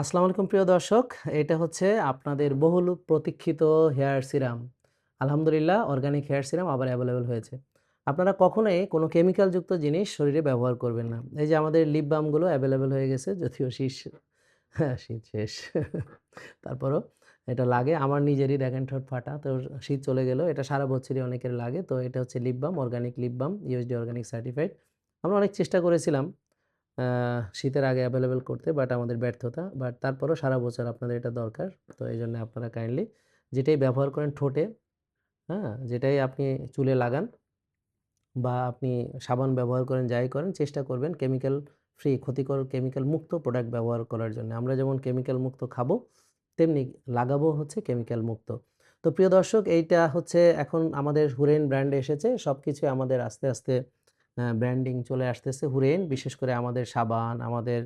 আসসালামু আলাইকুম প্রিয় দর্শক। এটা হচ্ছে আপনাদের বহুল প্রতীক্ষিত হেয়ার সিরাম। আলহামদুলিল্লাহ অর্গানিক হেয়ার সিরাম আবার এভেইলেবল হয়েছে। আপনারা কখনোই কোনো কেমিক্যাল যুক্ত জিনিস শরীরে ব্যবহার করবেন না। এই যে আমাদের লিপ বামগুলো এভেইলেবল হয়ে গেছে যদিও হ্যাঁ, শীত শেষ। তারপরও এটা লাগে। আমার নিজেরই দেখেন ঠোঁট ফাটা। তো শীত চলে গেলেও এটা সারা বছরই অনেকের লাগে। তো এটা হচ্ছে lip balm, organic lip balm, USD organic certified. আমরা অনেক চেষ্টা করেছিলাম আ শীতের আগে এভেইলেবল করতে বাট আমাদের ব্যর্থতা। বাট তারপরেও সারা বছর আপনাদের এটা দরকার। তো এইজন্য আপনারা কাইন্ডলি যেটাই ব্যবহার করেন ঠোঁটে, হ্যাঁ? যেটাই আপনি চুলে লাগান বা আপনি সাবান ব্যবহার করেন, যাই করেন চেষ্টা করবেন কেমিক্যাল ফ্রি ক্ষতিকর কেমিক্যাল মুক্ত প্রোডাক্ট ব্যবহার করার জন্য। আমরা যেমন কেমিক্যাল মুক্ত খাবো, তেমনি লাগাবো হচ্ছে কেমিক্যাল মুক্ত। তো প্রিয় দর্শক এইটা হচ্ছে এখন আমাদের হুরেইন ব্র্যান্ডে এসেছে। সবকিছুই আমাদের আস্তে, আস্তে ব্র্যান্ডিং চলে আসতেছে হুরেইন। বিশেষ করে আমাদের সাবান, আমাদের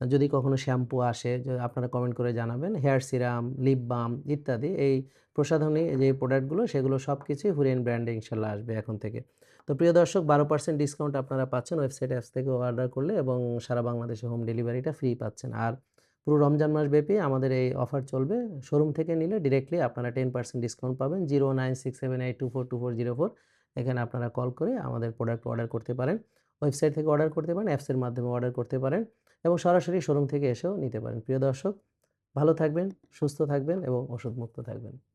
যদি কখনো শ্যাম্পু আসে আপনারা কমেন্ট করে জানাবেন। হেয়ার সিরাম, লিপ বাম ইত্যাদি এই প্রসাধনী যে প্রোডাক্টগুলো সেগুলো সবকিছুই হুরেইন ব্র্যান্ডে ইনশাআল্লাহ আসবে এখন থেকে। তো প্রিয় দর্শক 12% ডিসকাউন্ট আপনারা পাচ্ছেন ওয়েবসাইট অ্যাপস থেকে অর্ডার করলে এবং সারা বাংলাদেশে হোম ডেলিভারিটা ফ্রি পাচ্ছেন। আর পুরো রমজান মাস ব্যাপী আমাদের এই অফার চলবে। শোরুম থেকে নিলে ডিরেক্টলি আপনারা 10% ডিসকাউন্ট পাবেন। 09678242404 এখানে আপনারা কল করে আমাদের প্রোডাক্ট অর্ডার করতে পারেন। ওয়েবসাইট থেকে অর্ডার করতে পারেন, অ্যাপসের মাধ্যমে অর্ডার করতে পারেন এবং সরাসরি শোরুম থেকে এসেও নিতে পারেন। প্রিয় দর্শক ভালো থাকবেন, সুস্থ থাকবেন এবং ওষুধ মুক্ত থাকবেন।